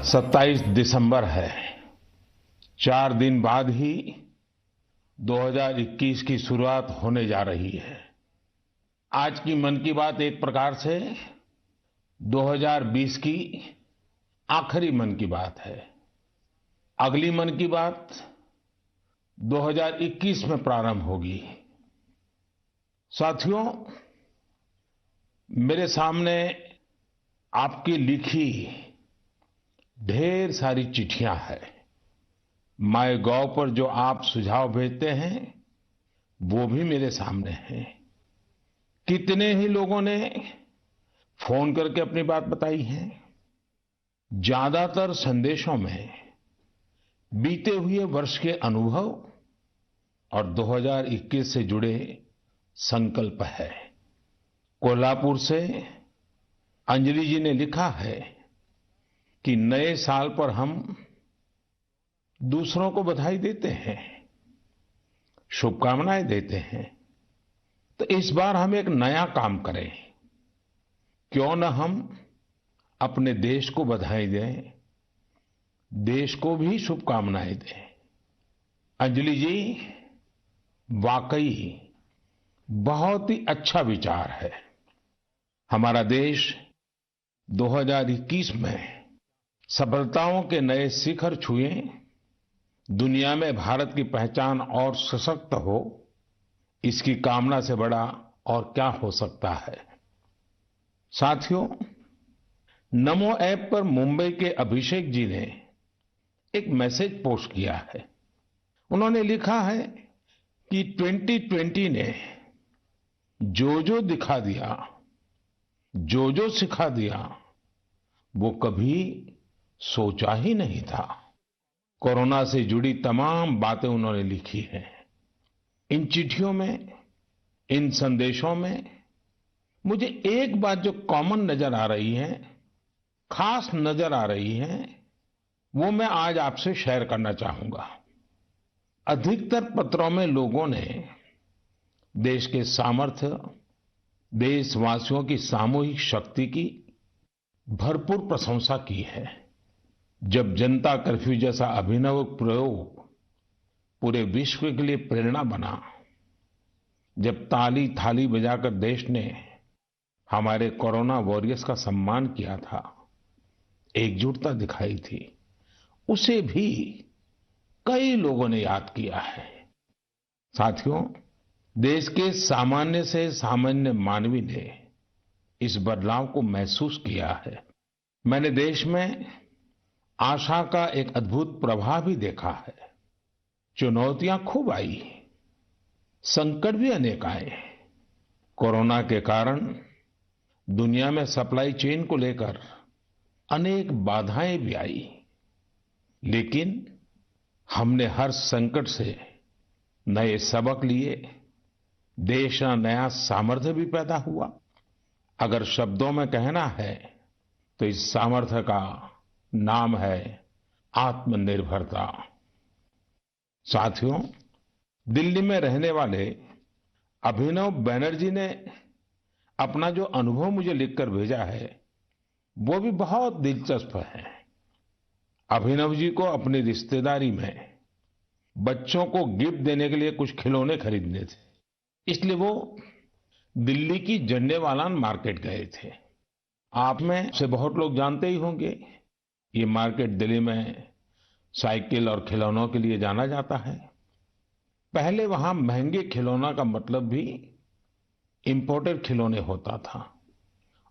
27 दिसंबर है। 4 दिन बाद ही 2021 की शुरुआत होने जा रही है। आज की मन की बात एक प्रकार से 2020 की आखिरी मन की बात है। अगली मन की बात 2021 में प्रारंभ होगी। साथियों, मेरे सामने आपकी लिखी ढेर सारी चिट्ठियां हैं। माईगॉव पर जो आप सुझाव भेजते हैं वो भी मेरे सामने हैं। कितने ही लोगों ने फोन करके अपनी बात बताई है। ज्यादातर संदेशों में बीते हुए वर्ष के अनुभव और 2021 से जुड़े संकल्प है। कोल्हापुर से अंजलि जी ने लिखा है कि नए साल पर हम दूसरों को बधाई देते हैं, शुभकामनाएं देते हैं, तो इस बार हम एक नया काम करें। क्यों न हम अपने देश को बधाई दें, देश को भी शुभकामनाएं दें। अंजलि जी, वाकई बहुत ही अच्छा विचार है। हमारा देश 2021 में सफलताओं के नए शिखर छुए, दुनिया में भारत की पहचान और सशक्त हो, इसकी कामना से बड़ा और क्या हो सकता है। साथियों, नमो ऐप पर मुंबई के अभिषेक जी ने एक मैसेज पोस्ट किया है। उन्होंने लिखा है कि 2020 ने जो जो दिखा दिया, जो जो सिखा दिया, वो कभी सोचा ही नहीं था। कोरोना से जुड़ी तमाम बातें उन्होंने लिखी हैं। इन चिट्ठियों में, इन संदेशों में मुझे एक बात जो कॉमन नजर आ रही है, खास नजर आ रही है, वो मैं आज आपसे शेयर करना चाहूंगा। अधिकतर पत्रों में लोगों ने देश के सामर्थ्य, देशवासियों की सामूहिक शक्ति की भरपूर प्रशंसा की है। जब जनता कर्फ्यू जैसा अभिनव प्रयोग पूरे विश्व के लिए प्रेरणा बना, जब ताली थाली बजाकर देश ने हमारे कोरोना वॉरियर्स का सम्मान किया था, एकजुटता दिखाई थी, उसे भी कई लोगों ने याद किया है। साथियों, देश के सामान्य से सामान्य मानवी ने इस बदलाव को महसूस किया है। मैंने देश में आशा का एक अद्भुत प्रभाव भी देखा है। चुनौतियां खूब आई, संकट भी अनेक आए। कोरोना के कारण दुनिया में सप्लाई चेन को लेकर अनेक बाधाएं भी आई, लेकिन हमने हर संकट से नए सबक लिए। देश का नया सामर्थ्य भी पैदा हुआ। अगर शब्दों में कहना है तो इस सामर्थ्य का नाम है आत्मनिर्भरता। साथियों, दिल्ली में रहने वाले अभिनव बैनर्जी ने अपना जो अनुभव मुझे लिखकर भेजा है वो भी बहुत दिलचस्प है। अभिनव जी को अपनी रिश्तेदारी में बच्चों को गिफ्ट देने के लिए कुछ खिलौने खरीदने थे, इसलिए वो दिल्ली की झंडेवालान मार्केट गए थे। आप में से बहुत लोग जानते ही होंगे, ये मार्केट दिल्ली में साइकिल और खिलौनों के लिए जाना जाता है। पहले वहां महंगे खिलौना का मतलब भी इंपोर्टेड खिलौने होता था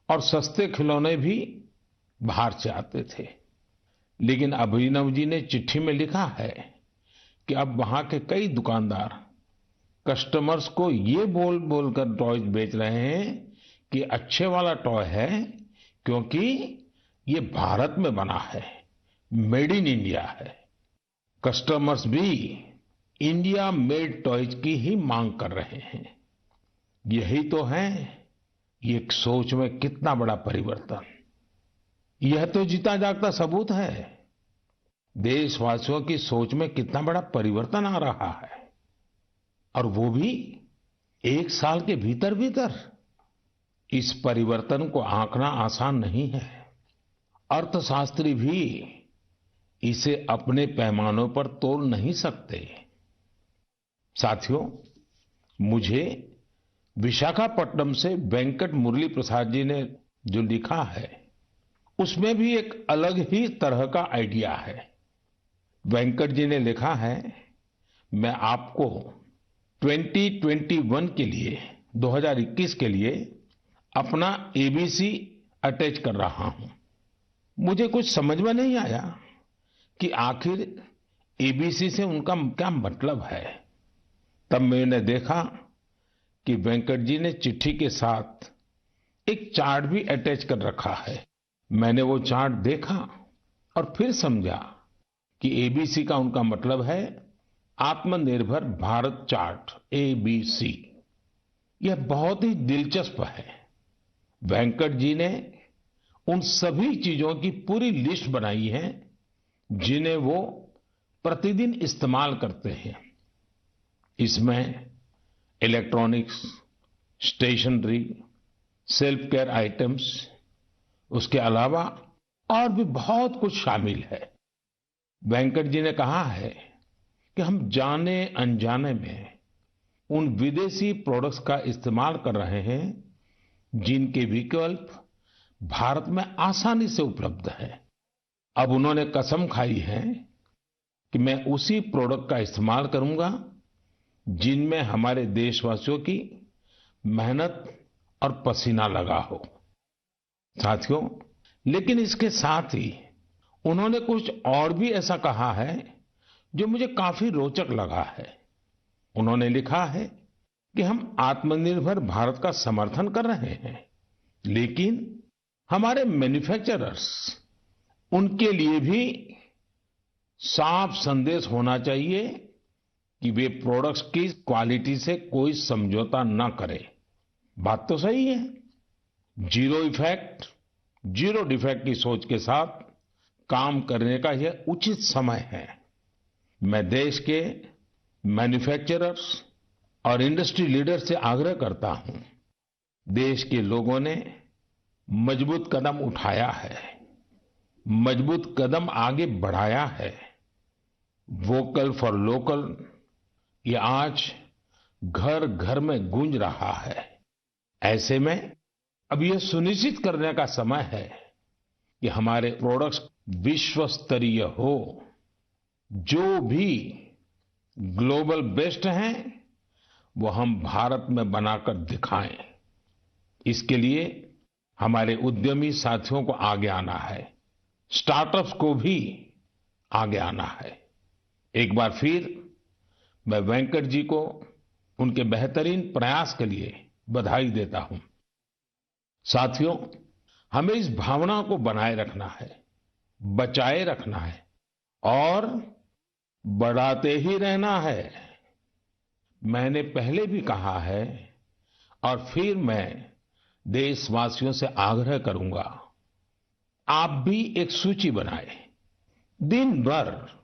और सस्ते खिलौने भी बाहर से आते थे। लेकिन अभिनव जी ने चिट्ठी में लिखा है कि अब वहां के कई दुकानदार कस्टमर्स को ये बोल बोलकर टॉयज बेच रहे हैं कि अच्छे वाला टॉय है क्योंकि ये भारत में बना है, मेड इन इंडिया है। कस्टमर्स भी इंडिया मेड टॉयज की ही मांग कर रहे हैं। यही तो है ये सोच में कितना बड़ा परिवर्तन। यह तो जीता जागता सबूत है देशवासियों की सोच में कितना बड़ा परिवर्तन आ रहा है, और वो भी 1 साल के भीतर भीतर। इस परिवर्तन को आंकना आसान नहीं है। अर्थशास्त्री भी इसे अपने पैमानों पर तोल नहीं सकते। साथियों, मुझे विशाखापट्टनम से वेंकट मुरली प्रसाद जी ने जो लिखा है, उसमें भी एक अलग ही तरह का आइडिया है। वेंकट जी ने लिखा है, मैं आपको 2021 के लिए 2021 के लिए अपना एबीसी अटैच कर रहा हूं। मुझे कुछ समझ में नहीं आया कि आखिर एबीसी से उनका क्या मतलब है। तब मैंने देखा कि वेंकट जी ने चिट्ठी के साथ एक चार्ट भी अटैच कर रखा है। मैंने वो चार्ट देखा और फिर समझा कि एबीसी का उनका मतलब है आत्मनिर्भर भारत चार्ट, एबीसी। यह बहुत ही दिलचस्प है। वेंकट जी ने उन सभी चीजों की पूरी लिस्ट बनाई है जिन्हें वो प्रतिदिन इस्तेमाल करते हैं। इसमें electronics, stationery, self care items, उसके अलावा और भी बहुत कुछ शामिल है। वेंकट जी ने कहा है कि हम जाने अनजाने में उन विदेशी प्रोडक्ट्स का इस्तेमाल कर रहे हैं जिनके विकल्प भारत में आसानी से उपलब्ध है। अब उन्होंने कसम खाई है कि मैं उसी प्रोडक्ट का इस्तेमाल करूंगा जिनमें हमारे देशवासियों की मेहनत और पसीना लगा हो। साथियों, लेकिन इसके साथ ही उन्होंने कुछ और भी ऐसा कहा है जो मुझे काफी रोचक लगा है। उन्होंने लिखा है कि हम आत्मनिर्भर भारत का समर्थन कर रहे हैं, लेकिन हमारे मैन्युफैक्चरर्स, उनके लिए भी साफ संदेश होना चाहिए कि वे प्रोडक्ट्स की क्वालिटी से कोई समझौता ना करें। बात तो सही है। जीरो इफेक्ट, जीरो डिफेक्ट की सोच के साथ काम करने का यह उचित समय है। मैं देश के मैन्युफैक्चरर्स और इंडस्ट्री लीडर्स से आग्रह करता हूं, देश के लोगों ने मजबूत कदम उठाया है, मजबूत कदम आगे बढ़ाया है। वोकल फॉर लोकल ये आज घर घर में गूंज रहा है। ऐसे में अब यह सुनिश्चित करने का समय है कि हमारे प्रोडक्ट्स विश्व स्तरीय हो। जो भी ग्लोबल बेस्ट हैं वो हम भारत में बनाकर दिखाएं। इसके लिए हमारे उद्यमी साथियों को आगे आना है, स्टार्टअप्स को भी आगे आना है। एक बार फिर मैं वेंकट जी को उनके बेहतरीन प्रयास के लिए बधाई देता हूं। साथियों, हमें इस भावना को बनाए रखना है, बचाए रखना है और बढ़ाते ही रहना है। मैंने पहले भी कहा है और फिर मैं देशवासियों से आग्रह करूंगा, आप भी एक सूची बनाएं। दिन भर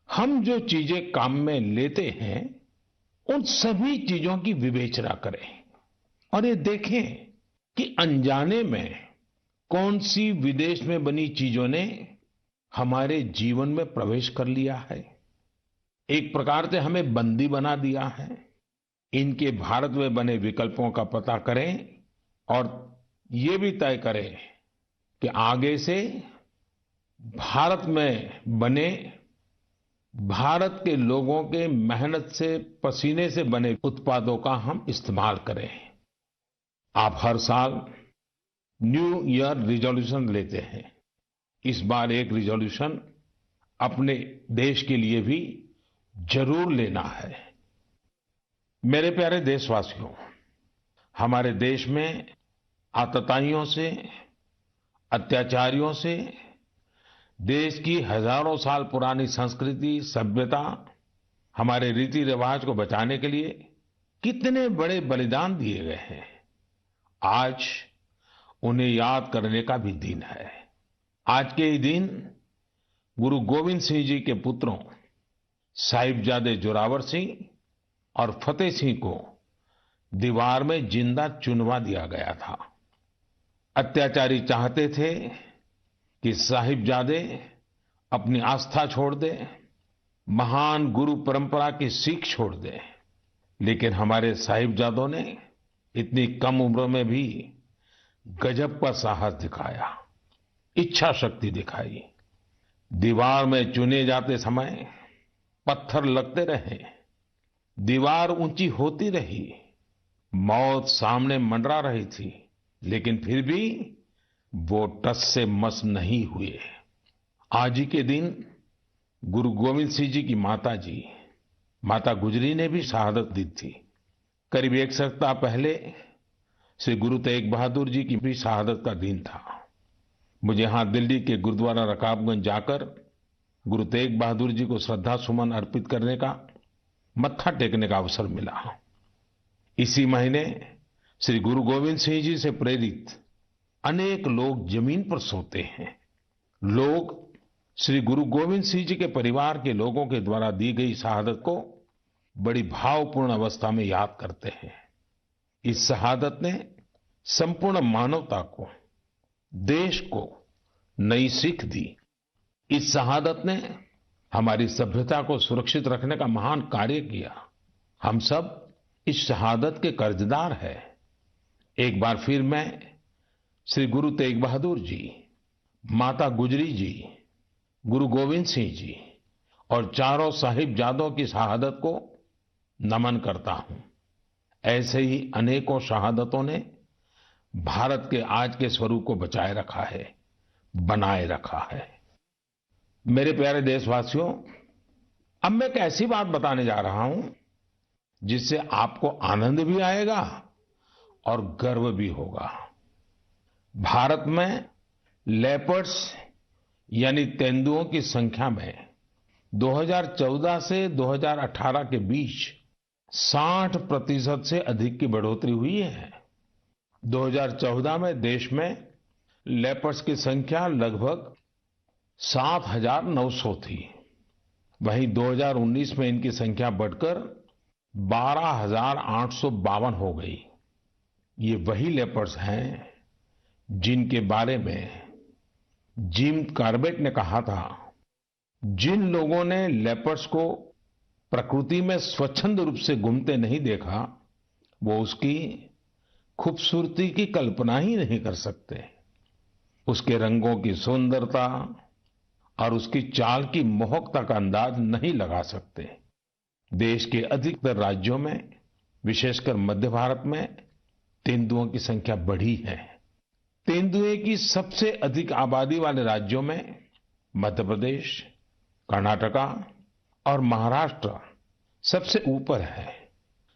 हम जो चीजें काम में लेते हैं उन सभी चीजों की विवेचना करें और ये देखें कि अनजाने में कौन सी विदेश में बनी चीजों ने हमारे जीवन में प्रवेश कर लिया है, एक प्रकार से हमें बंदी बना दिया है। इनके भारत में बने विकल्पों का पता करें और ये भी तय करें कि आगे से भारत में बने, भारत के लोगों के मेहनत से, पसीने से बने उत्पादों का हम इस्तेमाल करें। आप हर साल न्यू ईयर रिजोल्यूशन लेते हैं। इस बार एक रिजोल्यूशन अपने देश के लिए भी जरूर लेना है। मेरे प्यारे देशवासियों, हमारे देश में आतताइयों से, अत्याचारियों से देश की हजारों साल पुरानी संस्कृति, सभ्यता, हमारे रीति रिवाज को बचाने के लिए कितने बड़े बलिदान दिए गए हैं। आज उन्हें याद करने का भी दिन है। आज के ही दिन गुरु गोविंद सिंह जी के पुत्रों साहिबजादे जोरावर सिंह और फतेह सिंह को दीवार में जिंदा चुनवा दिया गया था। अत्याचारी चाहते थे कि साहिबजादे अपनी आस्था छोड़ दे, महान गुरु परंपरा की सीख छोड़ दे, लेकिन हमारे साहिबजादों ने इतनी कम उम्र में भी गजब का साहस दिखाया, इच्छा शक्ति दिखाई। दीवार में चुने जाते समय पत्थर लगते रहे, दीवार ऊंची होती रही, मौत सामने मंडरा रही थी, लेकिन फिर भी वो टस से मस नहीं हुए। आज ही के दिन गुरु गोविंद सिंह जी की माता जी, माता गुजरी ने भी शहादत दी थी। करीब एक सप्ताह पहले श्री गुरु तेग बहादुर जी की भी शहादत का दिन था। मुझे यहां दिल्ली के गुरुद्वारा रकाबगंज जाकर गुरु तेग बहादुर जी को श्रद्धा सुमन अर्पित करने का, मत्था टेकने का अवसर मिला। इसी महीने श्री गुरु गोविंद सिंह जी से प्रेरित अनेक लोग जमीन पर सोते हैं। लोग श्री गुरु गोविंद सिंह जी के परिवार के लोगों के द्वारा दी गई शहादत को बड़ी भावपूर्ण अवस्था में याद करते हैं। इस शहादत ने संपूर्ण मानवता को, देश को नई सीख दी। इस शहादत ने हमारी सभ्यता को सुरक्षित रखने का महान कार्य किया। हम सब इस शहादत के कर्जदार हैं। एक बार फिर मैं श्री गुरु तेग बहादुर जी, माता गुजरी जी, गुरु गोविंद सिंह जी और चारों साहिबजादों की शहादत को नमन करता हूं। ऐसे ही अनेकों शहादतों ने भारत के आज के स्वरूप को बचाए रखा है, बनाए रखा है। मेरे प्यारे देशवासियों, अब मैं एक ऐसी बात बताने जा रहा हूं जिससे आपको आनंद भी आएगा और गर्व भी होगा। भारत में लेपर्ड्स यानी तेंदुओं की संख्या में 2014 से 2018 के बीच 60% से अधिक की बढ़ोतरी हुई है। 2014 में देश में लेपर्ड्स की संख्या लगभग 7,900 थी। वहीं 2019 में इनकी संख्या बढ़कर 12,852 हो गई। ये वही लेपर्ड्स हैं जिनके बारे में जिम कॉर्बेट ने कहा था, जिन लोगों ने लेपर्ड्स को प्रकृति में स्वच्छंद रूप से घूमते नहीं देखा, वो उसकी खूबसूरती की कल्पना ही नहीं कर सकते। उसके रंगों की सुंदरता और उसकी चाल की मोहकता का अंदाज नहीं लगा सकते। देश के अधिकतर राज्यों में, विशेषकर मध्य भारत में तेंदुओं की संख्या बढ़ी है। तेंदुए की सबसे अधिक आबादी वाले राज्यों में मध्य प्रदेश, कर्नाटका और महाराष्ट्र सबसे ऊपर है।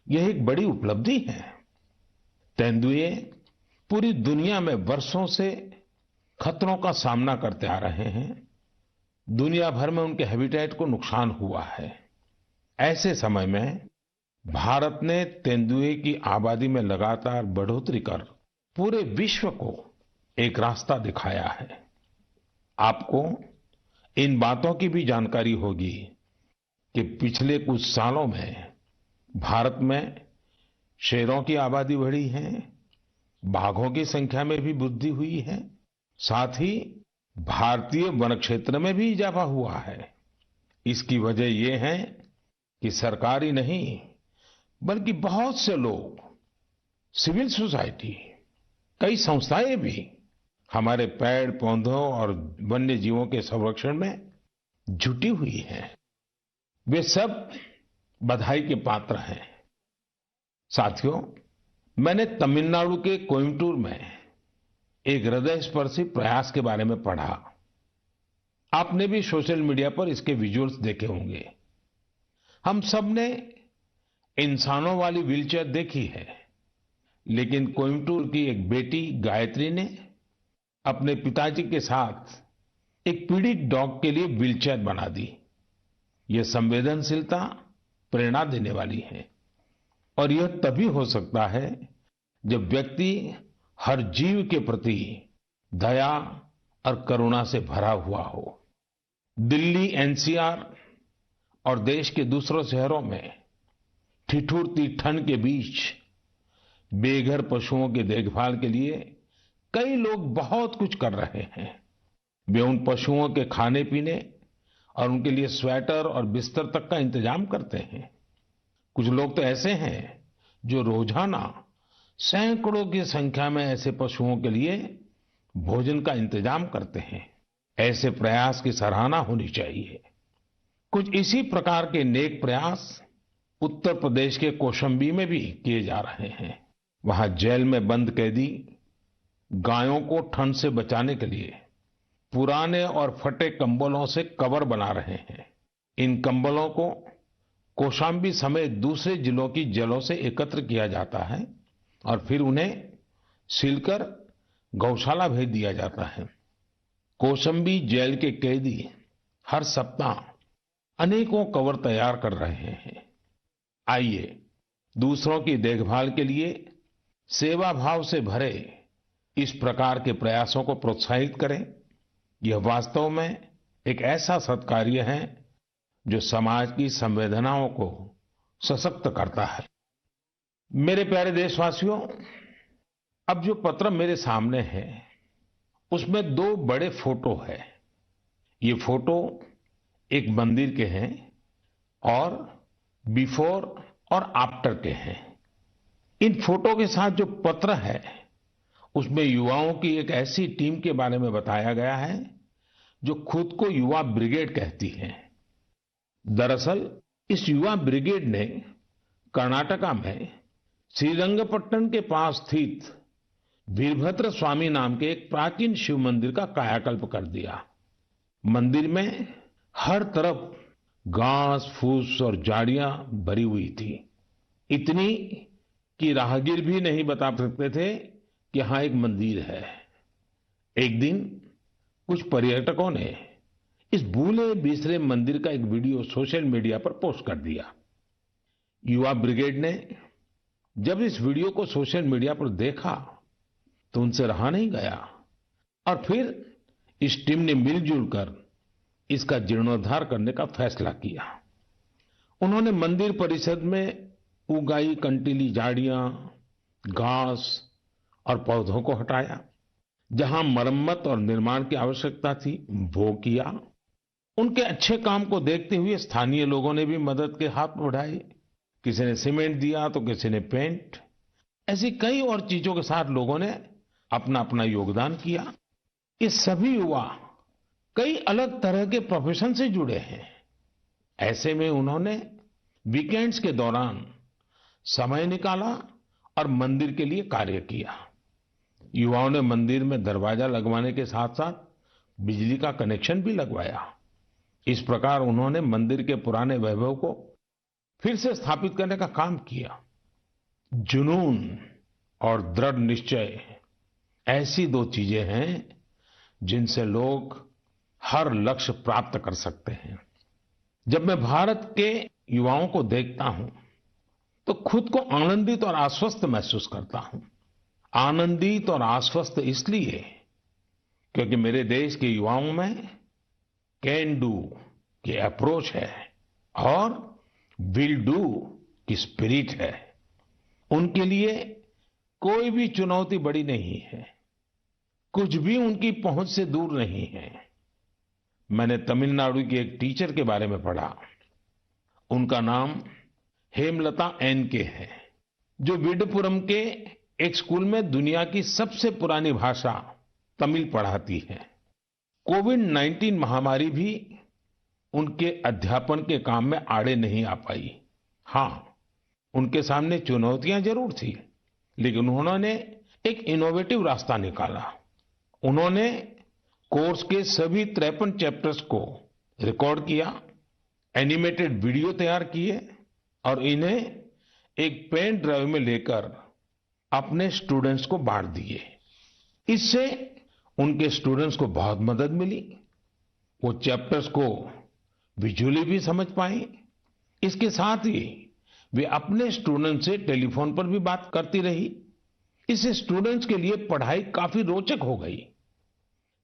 यह एक बड़ी उपलब्धि है। तेंदुए पूरी दुनिया में वर्षों से खतरों का सामना करते आ रहे हैं। दुनिया भर में उनके हैबिटेट को नुकसान हुआ है। ऐसे समय में भारत ने तेंदुए की आबादी में लगातार बढ़ोतरी कर पूरे विश्व को एक रास्ता दिखाया है। आपको इन बातों की भी जानकारी होगी कि पिछले कुछ सालों में भारत में शेरों की आबादी बढ़ी है, बाघों की संख्या में भी वृद्धि हुई है, साथ ही भारतीय वन क्षेत्र में भी इजाफा हुआ है। इसकी वजह ये है कि सरकारी नहीं, बल्कि बहुत से लोग, सिविल सोसाइटी, कई संस्थाएं भी हमारे पेड़ पौधों और वन्य जीवों के संरक्षण में जुटी हुई हैं। वे सब बधाई के पात्र हैं। साथियों, मैंने तमिलनाडु के कोयम्बटूर में एक हृदयस्पर्शी प्रयास के बारे में पढ़ा। आपने भी सोशल मीडिया पर इसके विजुअल्स देखे होंगे। हम सब ने इंसानों वाली व्हीलचेयर देखी है, लेकिन कोयम्बटूर की एक बेटी गायत्री ने अपने पिताजी के साथ एक पीड़ित डॉग के लिए व्हीलचेयर बना दी। यह संवेदनशीलता प्रेरणा देने वाली है और यह तभी हो सकता है जब व्यक्ति हर जीव के प्रति दया और करुणा से भरा हुआ हो। दिल्ली एनसीआर और देश के दूसरों शहरों में ठिठुरती ठंड के बीच बेघर पशुओं की देखभाल के लिए कई लोग बहुत कुछ कर रहे हैं। वे उन पशुओं के खाने पीने और उनके लिए स्वेटर और बिस्तर तक का इंतजाम करते हैं। कुछ लोग तो ऐसे हैं जो रोजाना सैकड़ों की संख्या में ऐसे पशुओं के लिए भोजन का इंतजाम करते हैं। ऐसे प्रयास की सराहना होनी चाहिए। कुछ इसी प्रकार के नेक प्रयास उत्तर प्रदेश के कौशाम्बी में भी किए जा रहे हैं। वहां जेल में बंद कैदी गायों को ठंड से बचाने के लिए पुराने और फटे कंबलों से कवर बना रहे हैं। इन कंबलों को कौशाम्बी समेत दूसरे जिलों की जेलों से एकत्र किया जाता है और फिर उन्हें सिलकर गौशाला भेज दिया जाता है। कौशाम्बी जेल के कैदी हर सप्ताह अनेकों कवर तैयार कर रहे हैं। आइए दूसरों की देखभाल के लिए सेवा भाव से भरे इस प्रकार के प्रयासों को प्रोत्साहित करें। यह वास्तव में एक ऐसा सत्कार्य है जो समाज की संवेदनाओं को सशक्त करता है। मेरे प्यारे देशवासियों, अब जो पत्र मेरे सामने है उसमें 2 बड़े फोटो है। ये फोटो एक मंदिर के हैं और बिफोर और आफ्टर के हैं। इन फोटो के साथ जो पत्र है उसमें युवाओं की एक ऐसी टीम के बारे में बताया गया है जो खुद को युवा ब्रिगेड कहती है। दरअसल इस युवा ब्रिगेड ने कर्नाटका में श्रीरंगपट्टनम के पास स्थित वीरभद्र स्वामी नाम के एक प्राचीन शिव मंदिर का कायाकल्प कर दिया। मंदिर में हर तरफ घास फूस और झाड़ियां भरी हुई थी, इतनी कि राहगीर भी नहीं बता सकते थे कि यहां एक मंदिर है। एक दिन कुछ पर्यटकों ने इस भूले बिसरे मंदिर का एक वीडियो सोशल मीडिया पर पोस्ट कर दिया। युवा ब्रिगेड ने जब इस वीडियो को सोशल मीडिया पर देखा तो उनसे रहा नहीं गया और फिर इस टीम ने मिलजुल कर इसका जीर्णोद्धार करने का फैसला किया। उन्होंने मंदिर परिसर में उगाई कंटीली झाड़ियां, घास और पौधों को हटाया। जहां मरम्मत और निर्माण की आवश्यकता थी वो किया। उनके अच्छे काम को देखते हुए स्थानीय लोगों ने भी मदद के हाथ बढ़ाए। किसी ने सीमेंट दिया तो किसी ने पेंट। ऐसी कई और चीजों के साथ लोगों ने अपना अपना योगदान किया। ये सभी युवा कई अलग तरह के प्रोफेशन से जुड़े हैं। ऐसे में उन्होंने वीकेंड्स के दौरान समय निकाला और मंदिर के लिए कार्य किया। युवाओं ने मंदिर में दरवाजा लगवाने के साथ साथ बिजली का कनेक्शन भी लगवाया। इस प्रकार उन्होंने मंदिर के पुराने वैभव को फिर से स्थापित करने का काम किया। जुनून और दृढ़ निश्चय ऐसी 2 चीजें हैं जिनसे लोग हर लक्ष्य प्राप्त कर सकते हैं। जब मैं भारत के युवाओं को देखता हूं तो खुद को आनंदित और आश्वस्त महसूस करता हूं। आनंदित और आश्वस्त इसलिए क्योंकि मेरे देश के युवाओं में कैन डू की अप्रोच है और विल डू की स्पिरिट है। उनके लिए कोई भी चुनौती बड़ी नहीं है, कुछ भी उनकी पहुंच से दूर नहीं है। मैंने तमिलनाडु की एक टीचर के बारे में पढ़ा। उनका नाम हेमलता एन.के है, जो विडुपुरम के एक स्कूल में दुनिया की सबसे पुरानी भाषा तमिल पढ़ाती है। कोविड-19 महामारी भी उनके अध्यापन के काम में आड़े नहीं आ पाई। हां, उनके सामने चुनौतियां जरूर थी, लेकिन उन्होंने एक इनोवेटिव रास्ता निकाला। उन्होंने कोर्स के सभी 53 चैप्टर्स को रिकॉर्ड किया, एनिमेटेड वीडियो तैयार किए और इन्हें एक पेन ड्राइव में लेकर अपने स्टूडेंट्स को बांट दिए। इससे उनके स्टूडेंट्स को बहुत मदद मिली। वो चैप्टर्स को विजुअली भी समझ पाए। इसके साथ ही वे अपने स्टूडेंट्स से टेलीफोन पर भी बात करती रही। इससे स्टूडेंट्स के लिए पढ़ाई काफी रोचक हो गई।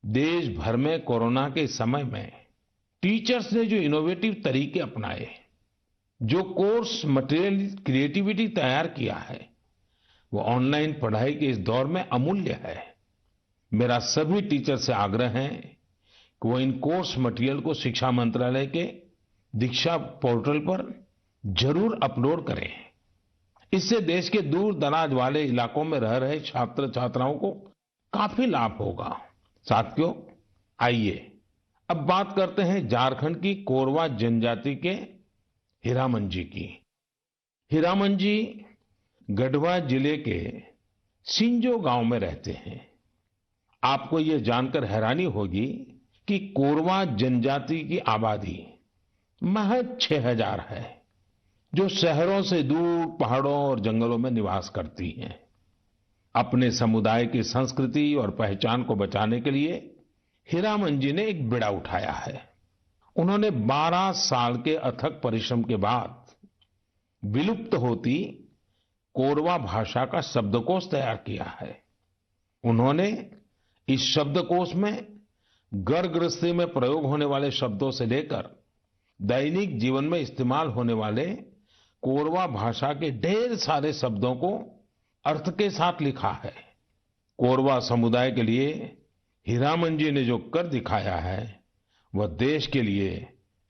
देश भर में कोरोना के समय में टीचर्स ने जो इनोवेटिव तरीके अपनाए, जो कोर्स मटेरियल क्रिएटिविटी तैयार किया है, वो ऑनलाइन पढ़ाई के इस दौर में अमूल्य है। मेरा सभी टीचर से आग्रह है कि कि वो इन कोर्स मटेरियल को शिक्षा मंत्रालय के दीक्षा पोर्टल पर जरूर अपलोड करें। इससे देश के दूर दराज वाले इलाकों में रह रहे छात्र छात्राओं को काफी लाभ होगा। साथियों, आइए अब बात करते हैं झारखंड की कोरवा जनजाति के हीरामन जी की। हीरामन जी गढ़वा जिले के सिंजो गांव में रहते हैं। आपको ये जानकर हैरानी होगी कि कोरवा जनजाति की आबादी महज 6,000 है, जो शहरों से दूर पहाड़ों और जंगलों में निवास करती हैं। अपने समुदाय की संस्कृति और पहचान को बचाने के लिए हीरामन जी ने एक बीड़ा उठाया है। उन्होंने 12 साल के अथक परिश्रम के बाद विलुप्त होती कोरवा भाषा का शब्दकोश तैयार किया है। उन्होंने इस शब्दकोश में घर गृहस्थी में प्रयोग होने वाले शब्दों से लेकर दैनिक जीवन में इस्तेमाल होने वाले कोरवा भाषा के ढेर सारे शब्दों को अर्थ के साथ लिखा है। कोरवा समुदाय के लिए हीरामन जी ने जो कर दिखाया है वह देश के लिए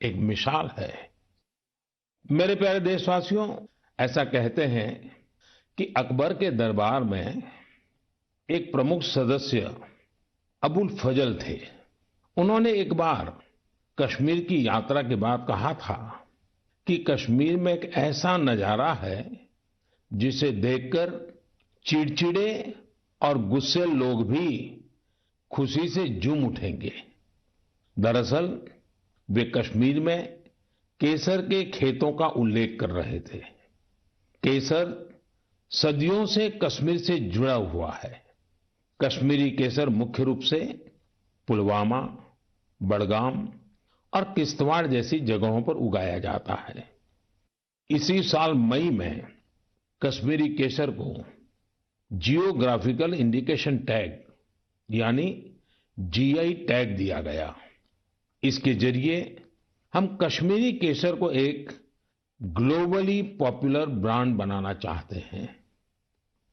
एक मिसाल है। मेरे प्यारे देशवासियों, ऐसा कहते हैं कि अकबर के दरबार में एक प्रमुख सदस्य अबुल फजल थे। उन्होंने एक बार कश्मीर की यात्रा के बाद कहा था कि कश्मीर में एक ऐसा नजारा है जिसे देखकर चिड़चिड़े और गुस्से लोग भी खुशी से झूम उठेंगे। दरअसल वे कश्मीर में केसर के खेतों का उल्लेख कर रहे थे। केसर सदियों से कश्मीर से जुड़ा हुआ है। कश्मीरी केसर मुख्य रूप से पुलवामा, बडगाम और किश्तवाड़ जैसी जगहों पर उगाया जाता है। इसी साल मई में कश्मीरी केसर को जियोग्राफिकल इंडिकेशन टैग यानी जीआई टैग दिया गया। इसके जरिए हम कश्मीरी केसर को एक ग्लोबली पॉपुलर ब्रांड बनाना चाहते हैं।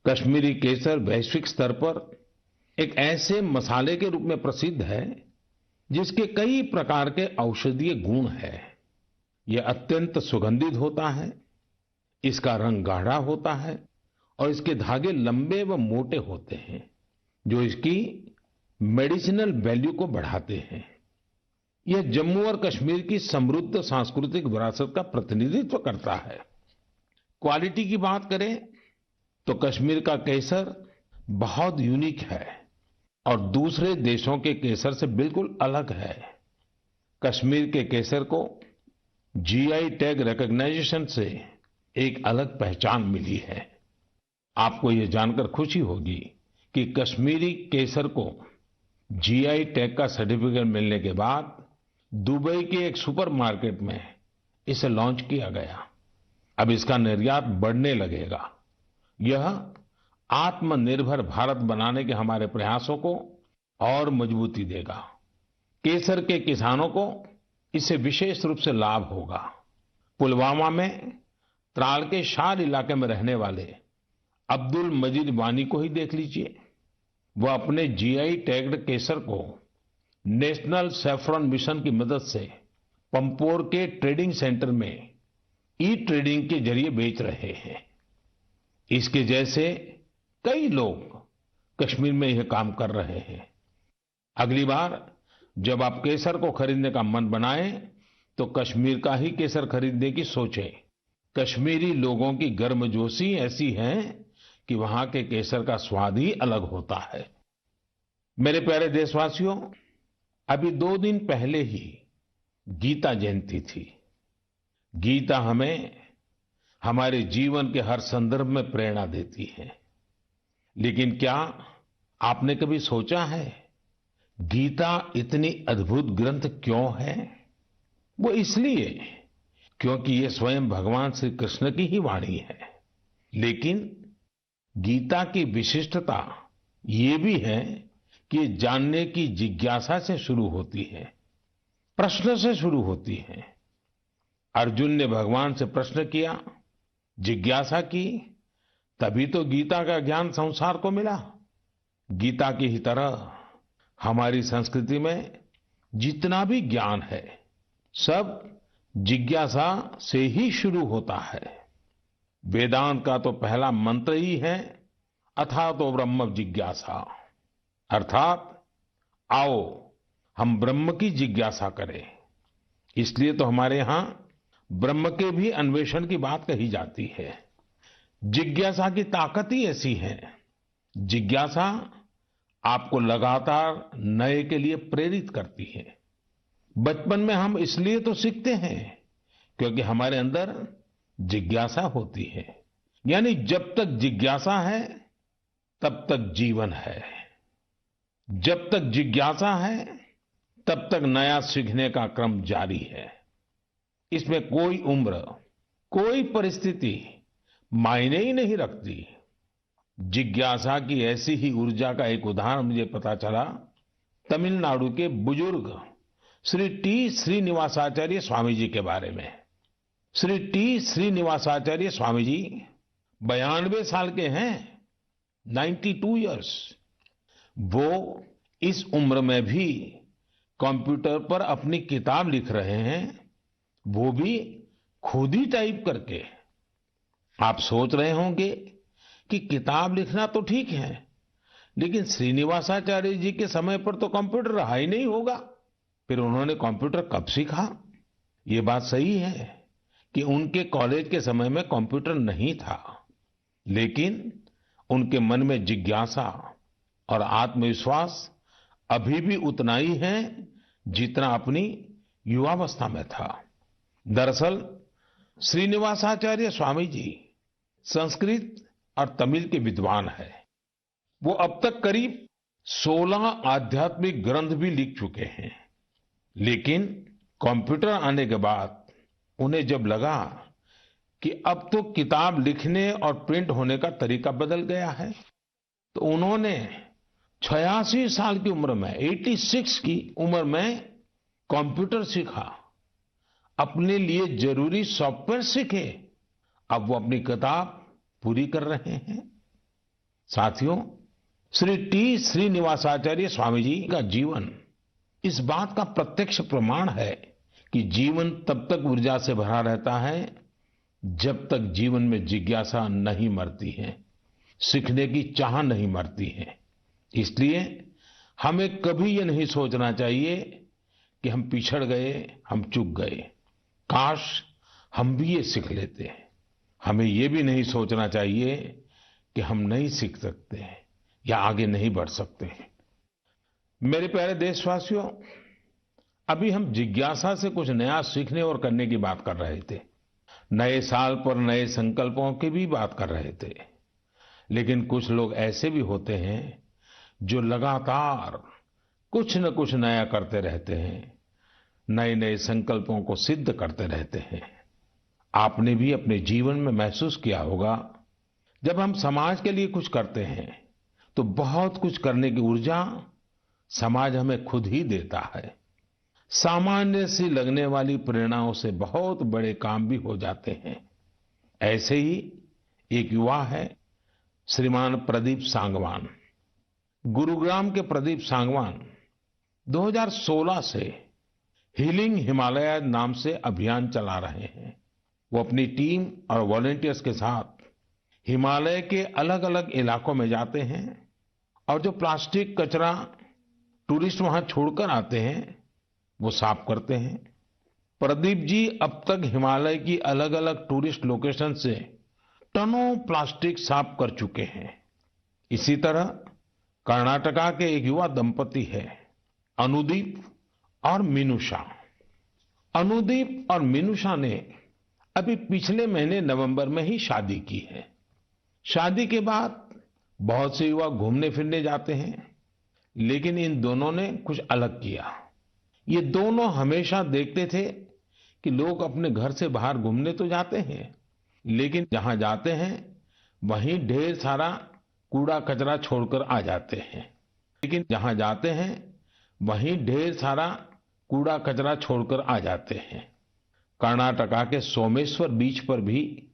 कश्मीरी केसर वैश्विक स्तर पर एक ऐसे मसाले के रूप में प्रसिद्ध है जिसके कई प्रकार के औषधीय गुण हैं। यह अत्यंत सुगंधित होता है, इसका रंग गाढ़ा होता है और इसके धागे लंबे व मोटे होते हैं, जो इसकी मेडिसिनल वैल्यू को बढ़ाते हैं। यह जम्मू और कश्मीर की समृद्ध सांस्कृतिक विरासत का प्रतिनिधित्व करता है। क्वालिटी की बात करें तो कश्मीर का केसर बहुत यूनिक है और दूसरे देशों के केसर से बिल्कुल अलग है। कश्मीर के केसर को जीआई टैग रिकॉग्नाइजेशन से एक अलग पहचान मिली है। आपको यह जानकर खुशी होगी कि कश्मीरी केसर को जीआई टैग का सर्टिफिकेट मिलने के बाद दुबई के एक सुपरमार्केट में इसे लॉन्च किया गया। अब इसका निर्यात बढ़ने लगेगा। यह आत्मनिर्भर भारत बनाने के हमारे प्रयासों को और मजबूती देगा। केसर के किसानों को इससे विशेष रूप से लाभ होगा। पुलवामा में त्राल के शार इलाके में रहने वाले अब्दुल मजीद वानी को ही देख लीजिए। वह अपने जीआई टैग्ड केसर को नेशनल सैफरन मिशन की मदद से पंपोर के ट्रेडिंग सेंटर में ई ट्रेडिंग के जरिए बेच रहे हैं। इसके जैसे कई लोग कश्मीर में यह काम कर रहे हैं। अगली बार जब आप केसर को खरीदने का मन बनाएं तो कश्मीर का ही केसर खरीदने की सोचें। कश्मीरी लोगों की गर्मजोशी ऐसी है कि वहां के केसर का स्वाद ही अलग होता है। मेरे प्यारे देशवासियों, अभी 2 दिन पहले ही गीता जयंती थी। गीता हमें हमारे जीवन के हर संदर्भ में प्रेरणा देती है। लेकिन क्या आपने कभी सोचा है गीता इतनी अद्भुत ग्रंथ क्यों है? वो इसलिए क्योंकि ये स्वयं भगवान श्री कृष्ण की ही वाणी है। लेकिन गीता की विशिष्टता ये भी है कि ये जानने की जिज्ञासा से शुरू होती है, प्रश्न से शुरू होती है। अर्जुन ने भगवान से प्रश्न किया, जिज्ञासा की, तभी तो गीता का ज्ञान संसार को मिला। गीता की ही तरह हमारी संस्कृति में जितना भी ज्ञान है सब जिज्ञासा से ही शुरू होता है। वेदांत का तो पहला मंत्र ही है अथातो ब्रह्म जिज्ञासा, अर्थात आओ हम ब्रह्म की जिज्ञासा करें। इसलिए तो हमारे यहां ब्रह्म के भी अन्वेषण की बात कही जाती है। जिज्ञासा की ताकत ही ऐसी है। जिज्ञासा आपको लगातार नए के लिए प्रेरित करती है। बचपन में हम इसलिए तो सीखते हैं क्योंकि हमारे अंदर जिज्ञासा होती है। यानी जब तक जिज्ञासा है तब तक जीवन है। जब तक जिज्ञासा है तब तक नया सीखने का क्रम जारी है। इसमें कोई उम्र, कोई परिस्थिति मायने ही नहीं रखती। जिज्ञासा की ऐसी ही ऊर्जा का एक उदाहरण मुझे पता चला तमिलनाडु के बुजुर्ग श्री टी श्रीनिवासाचार्य स्वामी जी के बारे में। श्री टी श्रीनिवासाचार्य स्वामी जी 92 साल के हैं, 92 इयर्स। वो इस उम्र में भी कंप्यूटर पर अपनी किताब लिख रहे हैं, वो भी खुद ही टाइप करके। आप सोच रहे होंगे कि किताब लिखना तो ठीक है, लेकिन श्रीनिवासाचार्य जी के समय पर तो कंप्यूटर रहा ही नहीं होगा। फिर उन्होंने कंप्यूटर कब सीखा? ये बात सही है कि उनके कॉलेज के समय में कंप्यूटर नहीं था, लेकिन उनके मन में जिज्ञासा और आत्मविश्वास अभी भी उतना ही है जितना अपनी युवावस्था में था। दरअसल श्रीनिवासाचार्य स्वामी जी संस्कृत और तमिल के विद्वान हैं। वो अब तक करीब 16 आध्यात्मिक ग्रंथ भी लिख चुके हैं। लेकिन कंप्यूटर आने के बाद उन्हें जब लगा कि अब तो किताब लिखने और प्रिंट होने का तरीका बदल गया है, तो उन्होंने 86 साल की उम्र में, 86 की उम्र में कंप्यूटर सीखा, अपने लिए जरूरी सॉफ्टवेयर सीखे। अब वो अपनी किताब पूरी कर रहे हैं। साथियों, श्री टी श्रीनिवासाचार्य स्वामी जी का जीवन इस बात का प्रत्यक्ष प्रमाण है कि जीवन तब तक ऊर्जा से भरा रहता है जब तक जीवन में जिज्ञासा नहीं मरती है, सीखने की चाह नहीं मरती है। इसलिए हमें कभी ये नहीं सोचना चाहिए कि हम पिछड़ गए, हम चूक गए, काश हम भी ये सीख लेते। हमें ये भी नहीं सोचना चाहिए कि हम नहीं सीख सकते या आगे नहीं बढ़ सकते। मेरे प्यारे देशवासियों, अभी हम जिज्ञासा से कुछ नया सीखने और करने की बात कर रहे थे। नए साल पर नए संकल्पों की भी बात कर रहे थे। लेकिन कुछ लोग ऐसे भी होते हैं जो लगातार कुछ न कुछ नया करते रहते हैं, नए नए संकल्पों को सिद्ध करते रहते हैं। आपने भी अपने जीवन में महसूस किया होगा, जब हम समाज के लिए कुछ करते हैं तो बहुत कुछ करने की ऊर्जा समाज हमें खुद ही देता है। सामान्य सी लगने वाली प्रेरणाओं से बहुत बड़े काम भी हो जाते हैं। ऐसे ही एक युवा है श्रीमान प्रदीप सांगवान। गुरुग्राम के प्रदीप सांगवान 2016 से हीलिंग हिमालय नाम से अभियान चला रहे हैं। वो अपनी टीम और वॉलंटियर्स के साथ हिमालय के अलग अलग इलाकों में जाते हैं और जो प्लास्टिक कचरा टूरिस्ट वहां छोड़कर आते हैं वो साफ करते हैं। प्रदीप जी अब तक हिमालय की अलग अलग टूरिस्ट लोकेशन से टनों प्लास्टिक साफ कर चुके हैं। इसी तरह कर्नाटका के एक युवा दंपति है अनुदीप और मीनूषा। अनुदीप और मीनूषा ने अभी पिछले महीने नवंबर में ही शादी की है। शादी के बाद बहुत से युवा घूमने फिरने जाते हैं, लेकिन इन दोनों ने कुछ अलग किया। ये दोनों हमेशा देखते थे कि लोग अपने घर से बाहर घूमने तो जाते हैं, लेकिन जहां जाते हैं वहीं ढेर सारा कूड़ा कचरा छोड़कर आ जाते हैं। लेकिन जहां जाते हैं वहीं ढेर सारा कूड़ा कचरा छोड़कर आ जाते हैं। कर्नाटका के सोमेश्वर बीच पर भी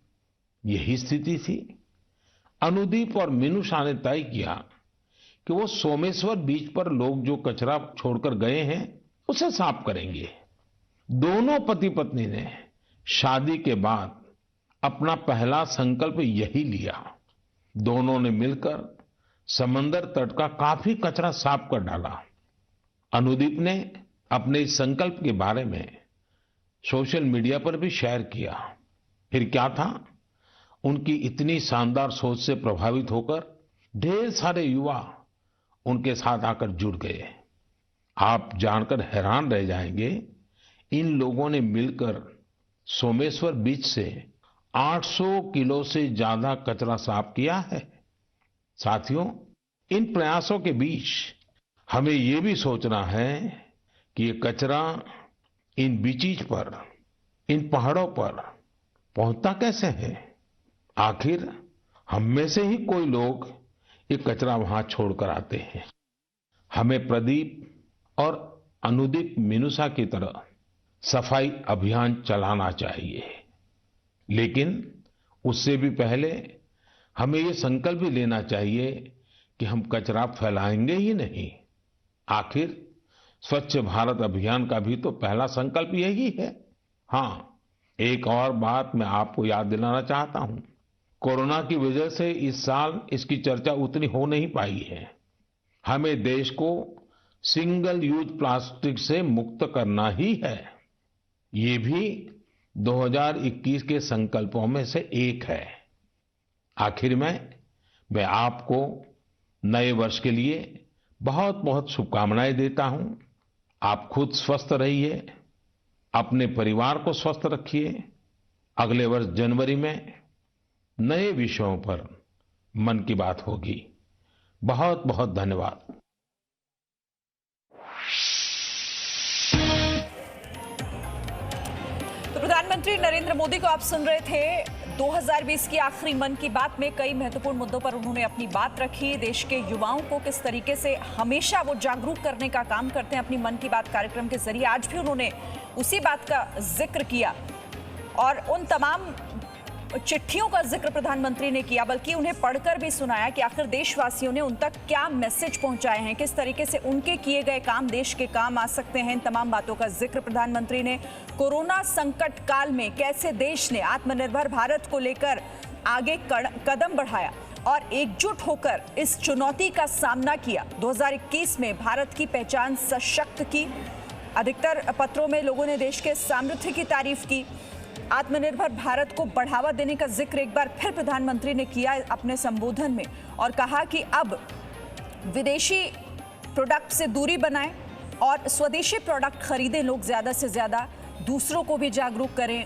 यही स्थिति थी। अनुदीप और मीनूषा ने तय किया कि वो सोमेश्वर बीच पर लोग जो कचरा छोड़कर गए हैं उसे साफ करेंगे। दोनों पति पत्नी ने शादी के बाद अपना पहला संकल्प यही लिया। दोनों ने मिलकर समंदर तट का काफी कचरा साफ कर डाला। अनुदीप ने अपने इस संकल्प के बारे में सोशल मीडिया पर भी शेयर किया। फिर क्या था, उनकी इतनी शानदार सोच से प्रभावित होकर ढेर सारे युवा उनके साथ आकर जुड़ गए। आप जानकर हैरान रह जाएंगे, इन लोगों ने मिलकर सोमेश्वर बीच से 800 किलो से ज्यादा कचरा साफ किया है। साथियों, इन प्रयासों के बीच हमें ये भी सोचना है कि ये कचरा इन बीचीज पर, इन पहाड़ों पर पहुंचता कैसे है। आखिर हम में से ही कोई लोग ये कचरा वहां छोड़कर आते हैं। हमें प्रदीप और अनुदीप मिनुसा की तरह सफाई अभियान चलाना चाहिए, लेकिन उससे भी पहले हमें ये संकल्प भी लेना चाहिए कि हम कचरा फैलाएंगे ही नहीं। आखिर स्वच्छ भारत अभियान का भी तो पहला संकल्प यही है। हाँ, एक और बात मैं आपको याद दिलाना चाहता हूं। कोरोना की वजह से इस साल इसकी चर्चा उतनी हो नहीं पाई है। हमें देश को सिंगल यूज प्लास्टिक से मुक्त करना ही है। ये भी 2021 के संकल्पों में से एक है। आखिर में मैं आपको नए वर्ष के लिए बहुत बहुत शुभकामनाएं देता हूं। आप खुद स्वस्थ रहिए, अपने परिवार को स्वस्थ रखिए। अगले वर्ष जनवरी में नए विषयों पर मन की बात होगी। बहुत बहुत धन्यवाद। तो प्रधानमंत्री नरेंद्र मोदी को आप सुन रहे थे। 2020 की आखिरी मन की बात में कई महत्वपूर्ण मुद्दों पर उन्होंने अपनी बात रखी। देश के युवाओं को किस तरीके से हमेशा वो जागरूक करने का काम करते हैं अपनी मन की बात कार्यक्रम के जरिए। आज भी उन्होंने उसी बात का जिक्र किया और उन तमाम चिट्ठियों का जिक्र प्रधानमंत्री ने किया, बल्कि उन्हें पढ़कर भी सुनाया कि आखिर देशवासियों ने उन तक क्या मैसेज पहुंचाए हैं, किस तरीके से उनके किए गए काम देश के काम आ सकते हैं। इन तमाम बातों का जिक्र प्रधानमंत्री ने कोरोना संकट काल में कैसे देश ने आत्मनिर्भर भारत को लेकर आगे कदम बढ़ाया और एकजुट होकर इस चुनौती का सामना किया। 2021 में भारत की पहचान सशक्त की। अधिकतर पत्रों में लोगों ने देश के सामर्थ्य की तारीफ की। आत्मनिर्भर भारत को बढ़ावा देने का जिक्र एक बार फिर प्रधानमंत्री ने किया अपने संबोधन में और कहा कि अब विदेशी प्रोडक्ट से दूरी बनाएं और स्वदेशी प्रोडक्ट खरीदें। लोग ज्यादा से ज्यादा दूसरों को भी जागरूक करें।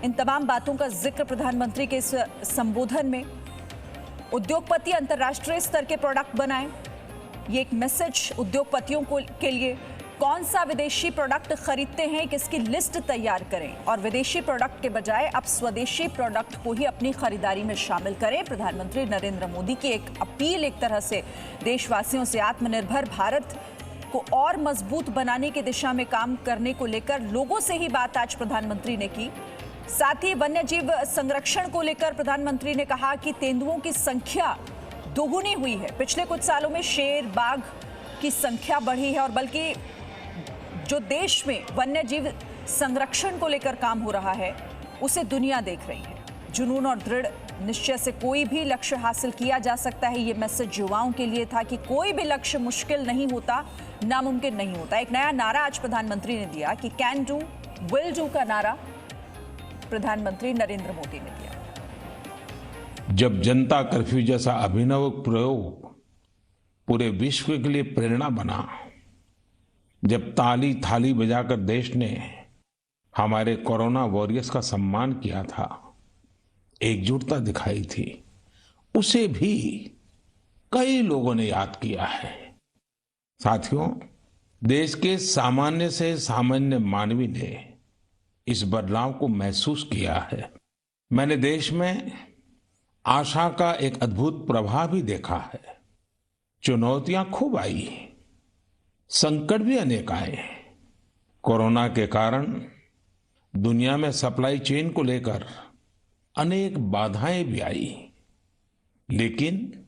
इन तमाम बातों का जिक्र प्रधानमंत्री के इस संबोधन में। उद्योगपति अंतर्राष्ट्रीय स्तर के प्रोडक्ट बनाएं, ये एक मैसेज उद्योगपतियों के लिए। कौन सा विदेशी प्रोडक्ट खरीदते हैं, किसकी लिस्ट तैयार करें और विदेशी प्रोडक्ट के बजाय अब स्वदेशी प्रोडक्ट को ही अपनी खरीदारी में शामिल करें। प्रधानमंत्री नरेंद्र मोदी की एक अपील एक तरह से देशवासियों से आत्मनिर्भर भारत को और मजबूत बनाने की दिशा में काम करने को लेकर लोगों से ही बात आज प्रधानमंत्री ने की। साथ ही वन्यजीव संरक्षण को लेकर प्रधानमंत्री ने कहा कि तेंदुओं की संख्या दोगुनी हुई है। पिछले कुछ सालों में शेर, बाघ की संख्या बढ़ी है और बल्कि जो देश में वन्यजीव संरक्षण को लेकर काम हो रहा है उसे दुनिया देख रही है। जुनून और दृढ़ निश्चय से कोई भी लक्ष्य हासिल किया जा सकता है। ये मैसेज युवाओं के लिए था कि कोई भी लक्ष्य मुश्किल नहीं होता, नामुमकिन नहीं होता। एक नया नारा आज प्रधानमंत्री ने दिया कि कैन डू विल डू का नारा प्रधानमंत्री नरेंद्र मोदी ने दिया। जब जनता कर्फ्यू जैसा अभिनव प्रयोग पूरे विश्व के लिए प्रेरणा बना, जब ताली थाली बजाकर देश ने हमारे कोरोना वॉरियर्स का सम्मान किया था, एकजुटता दिखाई थी, उसे भी कई लोगों ने याद किया है। साथियों, देश के सामान्य से सामान्य मानवी ने इस बदलाव को महसूस किया है। मैंने देश में आशा का एक अद्भुत प्रभाव भी देखा है। चुनौतियां खूब आई, संकट भी अनेक आए। कोरोना के कारण दुनिया में सप्लाई चेन को लेकर अनेक बाधाएं भी आई, लेकिन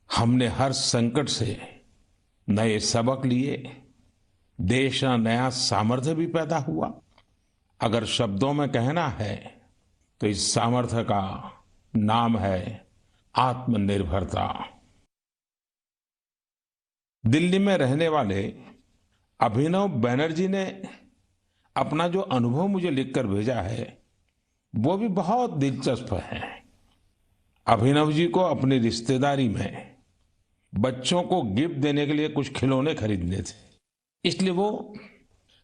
हमने हर संकट से नए सबक लिए, देश का नया सामर्थ्य भी पैदा हुआ। अगर शब्दों में कहना है तो इस सामर्थ्य का नाम है आत्मनिर्भरता। दिल्ली में रहने वाले अभिनव बैनर्जी ने अपना जो अनुभव मुझे लिखकर भेजा है वो भी बहुत दिलचस्प है। अभिनव जी को अपनी रिश्तेदारी में बच्चों को गिफ्ट देने के लिए कुछ खिलौने खरीदने थे, इसलिए वो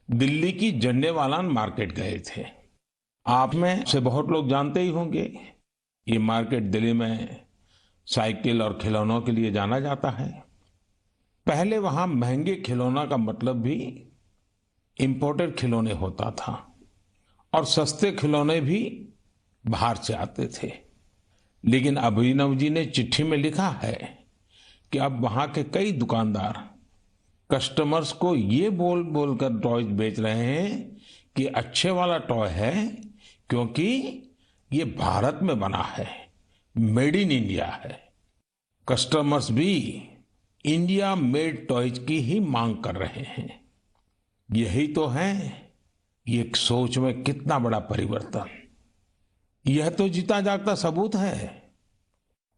दिल्ली की झंडेवालान मार्केट गए थे। आप में से बहुत लोग जानते ही होंगे, ये मार्केट दिल्ली में साइकिल और खिलौनों के लिए जाना जाता है। पहले वहां महंगे खिलौना का मतलब भी इंपोर्टेड खिलौने होता था और सस्ते खिलौने भी बाहर से आते थे। लेकिन अभिनव जी ने चिट्ठी में लिखा है कि अब वहां के कई दुकानदार कस्टमर्स को ये बोल बोलकर टॉय बेच रहे हैं कि अच्छे वाला टॉय है क्योंकि ये भारत में बना है, मेड इन इंडिया है। कस्टमर्स भी इंडिया मेड टॉयज की ही मांग कर रहे हैं। यही तो है ये सोच में कितना बड़ा परिवर्तन। यह तो जीता जागता सबूत है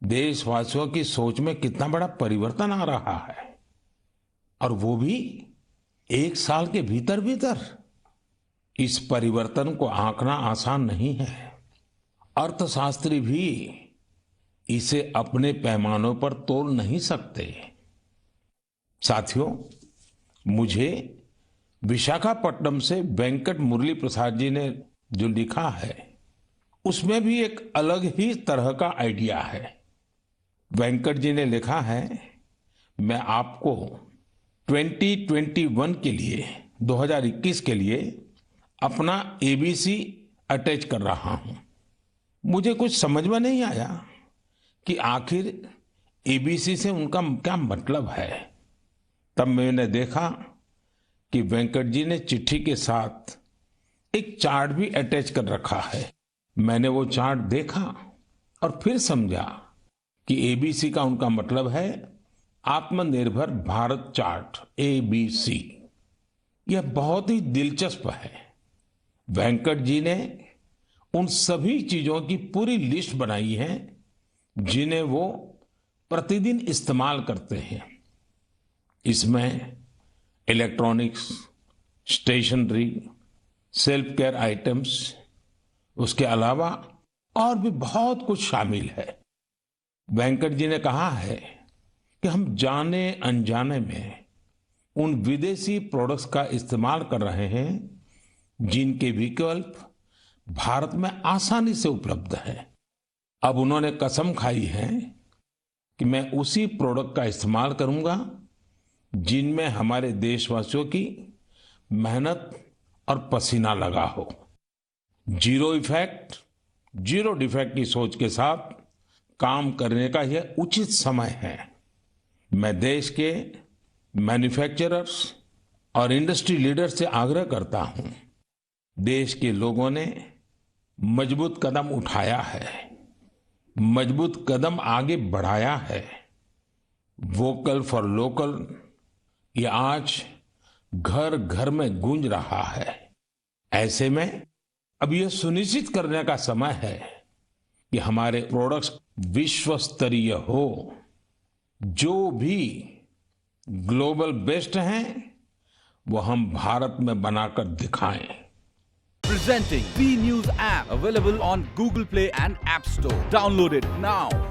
देशवासियों की सोच में कितना बड़ा परिवर्तन आ रहा है, और वो भी 1 साल के भीतर भीतर। इस परिवर्तन को आंकना आसान नहीं है। अर्थशास्त्री भी इसे अपने पैमानों पर तोल नहीं सकते। साथियों, मुझे विशाखापट्टनम से वेंकट मुरली प्रसाद जी ने जो लिखा है उसमें भी एक अलग ही तरह का आइडिया है। वेंकट जी ने लिखा है, मैं आपको 2021 के लिए 2021 के लिए अपना एबीसी अटैच कर रहा हूं। मुझे कुछ समझ में नहीं आया कि आखिर एबीसी से उनका क्या मतलब है। तब मैंने देखा कि वेंकट जी ने चिट्ठी के साथ एक चार्ट भी अटैच कर रखा है। मैंने वो चार्ट देखा और फिर समझा कि एबीसी का उनका मतलब है आत्मनिर्भर भारत चार्ट, एबीसी। यह बहुत ही दिलचस्प है। वेंकट जी ने उन सभी चीजों की पूरी लिस्ट बनाई है जिन्हें वो प्रतिदिन इस्तेमाल करते हैं। इसमें electronics, stationery, self care items, उसके अलावा और भी बहुत कुछ शामिल है। वेंकट जी ने कहा है कि हम जाने अनजाने में उन विदेशी प्रोडक्ट्स का इस्तेमाल कर रहे हैं जिनके विकल्प भारत में आसानी से उपलब्ध है। अब उन्होंने कसम खाई है कि मैं उसी प्रोडक्ट का इस्तेमाल करूंगा जिनमें हमारे देशवासियों की मेहनत और पसीना लगा हो। जीरो इफेक्ट, जीरो डिफेक्ट की सोच के साथ काम करने का यह उचित समय है। मैं देश के मैन्युफैक्चरर्स और इंडस्ट्री लीडर्स से आग्रह करता हूं, देश के लोगों ने मजबूत कदम उठाया है, मजबूत कदम आगे बढ़ाया है। वोकल फॉर लोकल ये आज घर घर में गूंज रहा है। ऐसे में अब यह सुनिश्चित करने का समय है कि हमारे प्रोडक्ट्स विश्व स्तरीय हो। जो भी ग्लोबल बेस्ट हैं वो हम भारत में बनाकर दिखाएं। Presenting B News app, available on Google Play and App Store. Download it now.